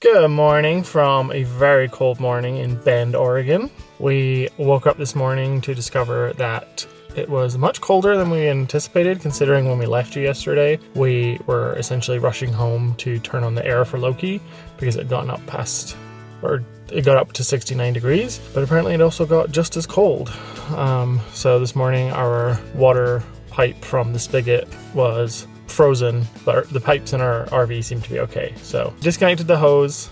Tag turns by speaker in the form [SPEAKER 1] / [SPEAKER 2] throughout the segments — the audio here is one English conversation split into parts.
[SPEAKER 1] Good morning from a very cold morning in Bend, Oregon. We woke up this morning to discover that it was much colder than we anticipated, considering when we left you yesterday, we were essentially rushing home to turn on the air for Loki because it had gotten up it got up to 69 degrees, but apparently it also got just as cold. So this morning our water pipe from the spigot was frozen, but the pipes in our RV seem to be okay. So disconnected the hose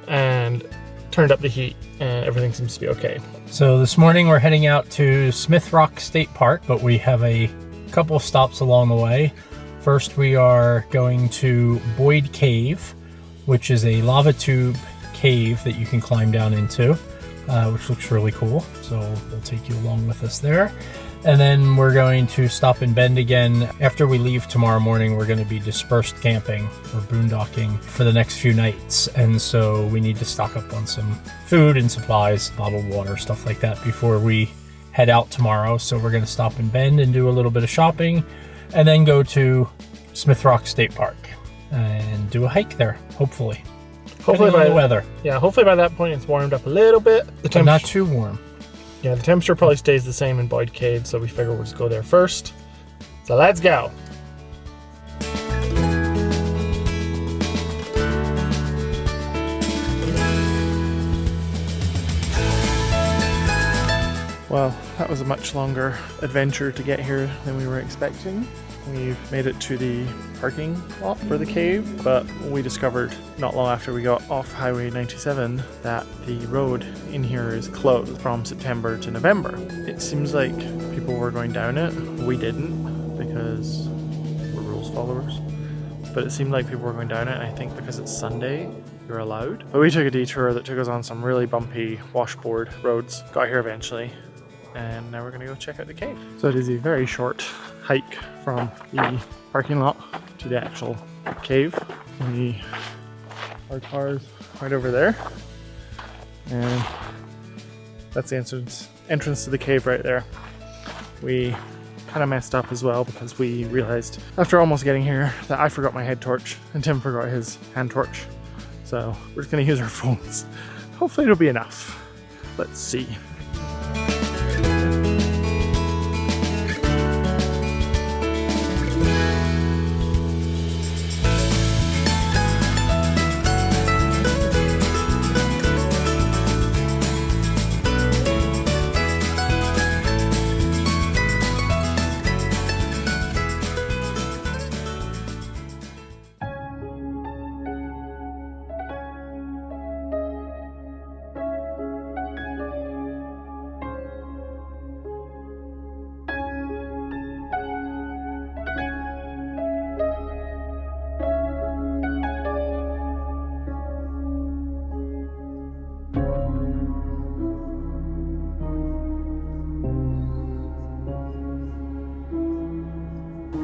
[SPEAKER 1] and turned up the heat and everything seems to be okay.
[SPEAKER 2] So this morning we're heading out to Smith Rock State Park, but we have a couple of stops along the way. First we are going to Boyd Cave, which is a lava tube cave that you can climb down into, which looks really cool. So we'll take you along with us there. And then we're going to stop in Bend again. After we leave tomorrow morning, we're going to be dispersed camping or boondocking for the next few nights. And so we need to stock up on some food and supplies, bottled water, stuff like that before we head out tomorrow. So we're going to stop in Bend and do a little bit of shopping and then go to Smith Rock State Park and do a hike there, hopefully.
[SPEAKER 1] Hopefully by
[SPEAKER 2] the weather.
[SPEAKER 1] Yeah, hopefully by that point it's warmed up a little bit.
[SPEAKER 2] But not too warm.
[SPEAKER 1] Yeah, the temperature probably stays the same in Boyd Cave, so we figure we'll just go there first. So let's go. Well, that was a much longer adventure to get here than we were expecting. We've made it to the parking lot for the cave, but we discovered not long after we got off Highway 97 that the road in here is closed from September to November. It seems like people were going down it. We didn't because we're rules followers. But it seemed like people were going down it, and I think because it's Sunday, you're allowed. But we took a detour that took us on some really bumpy washboard roads. Got here eventually. And now we're going to go check out the cave. So it is a very short hike from the parking lot to the actual cave. Our car's right over there. And that's the entrance to the cave right there. We kind of messed up as well because we realized after almost getting here that I forgot my head torch and Tim forgot his hand torch. So we're just going to use our phones. Hopefully it'll be enough. Let's see.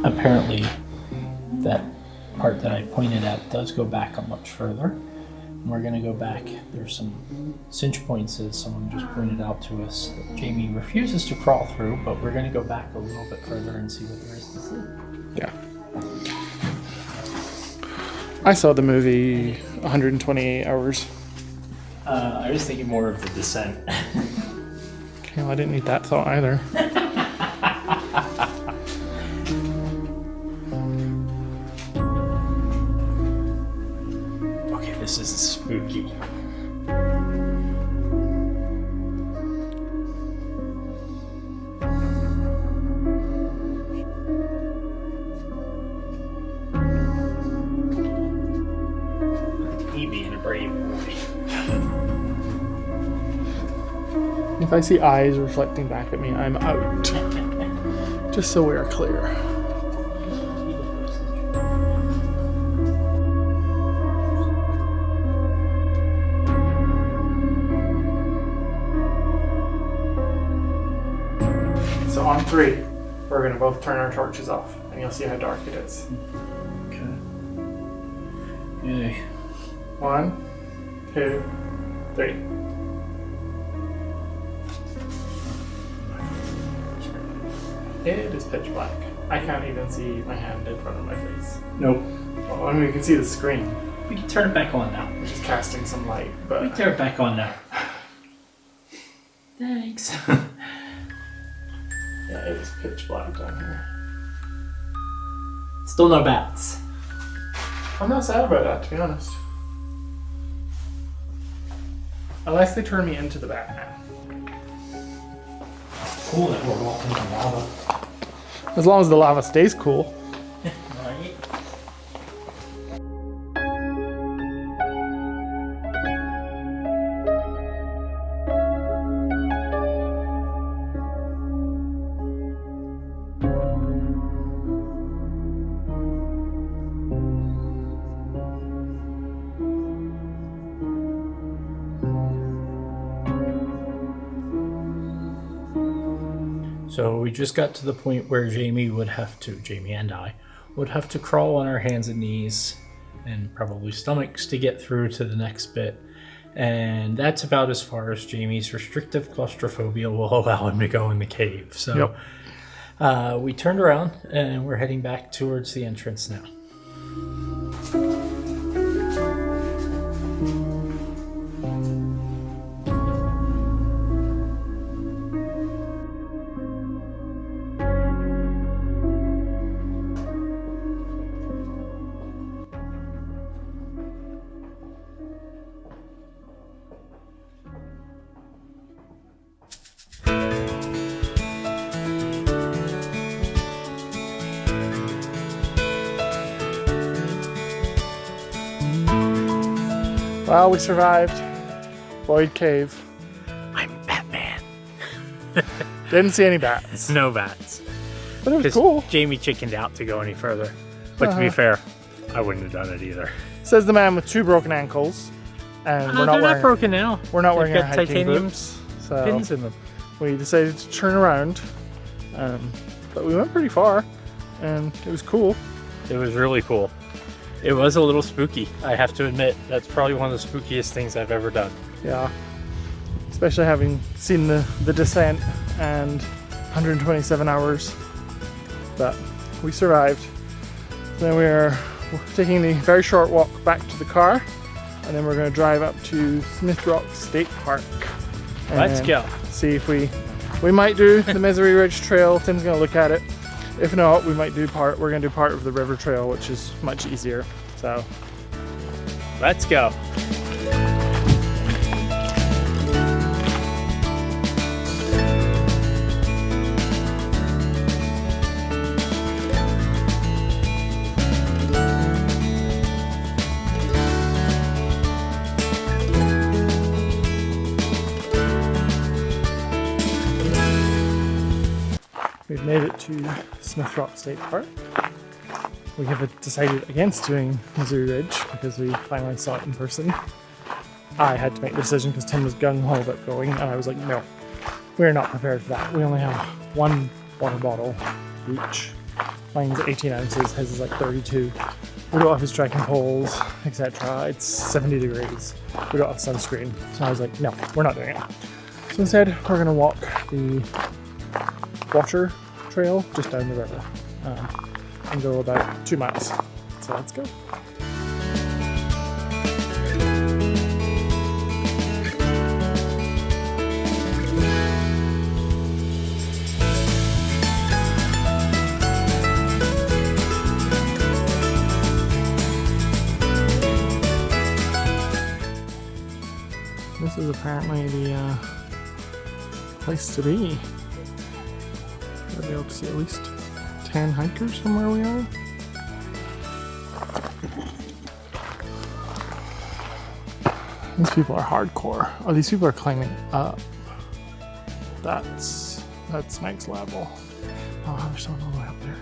[SPEAKER 2] Apparently that part that I pointed at does go back a much further. And we're going to go back. There's some cinch points, as someone just pointed out to us, that Jamie refuses to crawl through, but we're going to go back a little bit further and see what there is to see.
[SPEAKER 1] Yeah. I saw the movie 128 Hours.
[SPEAKER 2] I was thinking more of The Descent.
[SPEAKER 1] Okay, well, I didn't need that thought either.
[SPEAKER 2] This is spooky. Me being a brave boy.
[SPEAKER 1] If I see eyes reflecting back at me, I'm out. Just so we are clear. So on 3, we're going to both turn our torches off, and you'll see how dark it is.
[SPEAKER 2] Okay. Yay.
[SPEAKER 1] 1, 2, 3. It is pitch black. I can't even see my hand in front of my face.
[SPEAKER 2] Nope.
[SPEAKER 1] Well, I mean, you can see the screen.
[SPEAKER 2] We can turn it back on now.
[SPEAKER 1] Which is casting some light,
[SPEAKER 2] We
[SPEAKER 1] but
[SPEAKER 2] can turn it back on now. Thanks.
[SPEAKER 1] yeah, it is pitch black down here.
[SPEAKER 2] Still no bats.
[SPEAKER 1] I'm not sad about that, to be honest. Unless they turn me into the Batman.
[SPEAKER 2] Cool that we're walking on lava.
[SPEAKER 1] As long as the lava stays cool.
[SPEAKER 2] Right. So we just got to the point where Jamie and I would have to crawl on our hands and knees and probably stomachs to get through to the next bit. And that's about as far as Jamie's restrictive claustrophobia will allow him to go in the cave. So we turned around and we're heading back towards the entrance now.
[SPEAKER 1] Well, we survived Boyd Cave.
[SPEAKER 2] I'm Batman.
[SPEAKER 1] Didn't see any bats.
[SPEAKER 2] No bats.
[SPEAKER 1] But it was cool.
[SPEAKER 2] Jamie chickened out to go any further. But to be fair, I wouldn't have done it either.
[SPEAKER 1] Says the man with 2 broken ankles. And we're not
[SPEAKER 2] they're
[SPEAKER 1] wearing
[SPEAKER 2] not broken now.
[SPEAKER 1] We're not wearing
[SPEAKER 2] They've
[SPEAKER 1] our
[SPEAKER 2] got
[SPEAKER 1] hiking
[SPEAKER 2] titanium
[SPEAKER 1] boots. So
[SPEAKER 2] pins in them.
[SPEAKER 1] we decided to turn around. But we went pretty far. And it was cool.
[SPEAKER 2] It was really cool. It was a little spooky, I have to admit. That's probably one of the spookiest things I've ever done.
[SPEAKER 1] Yeah. Especially having seen the descent and 127 hours. But we survived. Then we're taking the very short walk back to the car. And then we're going to drive up to Smith Rock State Park.
[SPEAKER 2] Let's
[SPEAKER 1] and
[SPEAKER 2] go.
[SPEAKER 1] See if we might do the Misery Ridge Trail. Tim's going to look at it. If not, we're going to do part of the river trail, which is much easier. So
[SPEAKER 2] Let's go.
[SPEAKER 1] we've made it to Smith Rock State Park. We have decided against doing Misery Ridge because we finally saw it in person. I had to make the decision because Tim was gung-ho about going, and I was like, no, we're not prepared for that. We only have 1 water bottle each. Mine's 18 ounces, his is like 32. We don't have his trekking poles, etc. It's 70 degrees. We don't have sunscreen. So I was like, no, we're not doing it. So instead, we're going to walk the water trail just down the river. And go about 2 miles. So let's go. This is apparently the place to be. We'll be able to see at least 10 hikers from where we are. These people are hardcore. Oh, these people are climbing up. That's next level. Oh, there's someone all the way up there.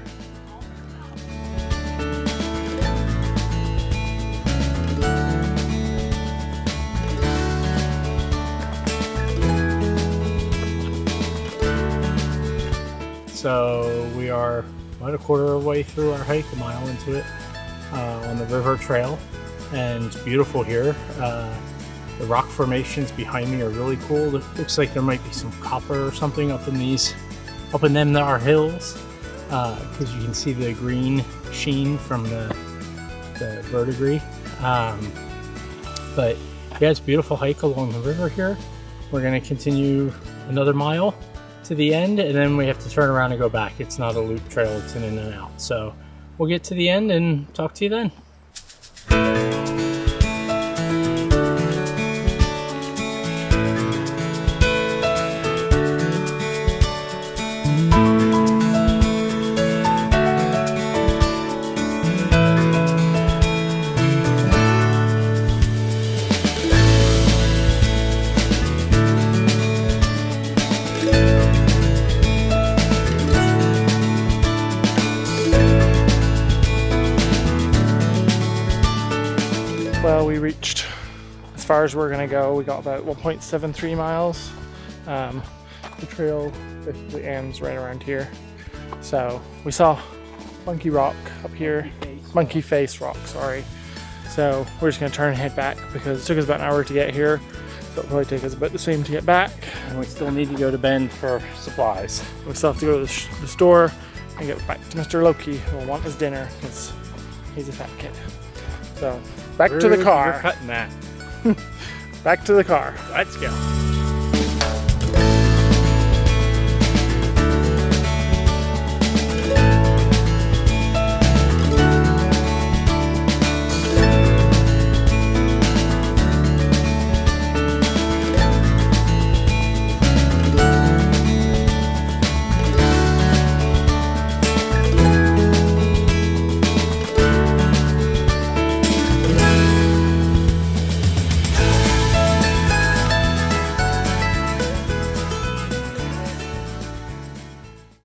[SPEAKER 2] So we are about a quarter of the way through our hike, a mile into it, on the river trail, and it's beautiful here. The rock formations behind me are really cool. It looks like there might be some copper or something up in them there are hills, because you can see the green sheen from the verdigris. But yeah, it's a beautiful hike along the river here. We're going to continue another mile to the end, and then we have to turn around and go back. It's not a loop trail, it's an in and out. So we'll get to the end and talk to you then.
[SPEAKER 1] Well, we reached as far as we're gonna go. We got about 1.73 miles. The trail basically ends right around here. So we saw Monkey Rock up here. Monkey Face Rock, sorry. So we're just gonna turn and head back because it took us about an hour to get here. So it'll probably take us about the same to get back.
[SPEAKER 2] And we still need to go to Bend for supplies.
[SPEAKER 1] We still have to go to the store and get back to Mr. Loki, who will want his dinner because he's a fat kid. So back to the car.
[SPEAKER 2] You're cutting that.
[SPEAKER 1] Back to the car.
[SPEAKER 2] Let's go.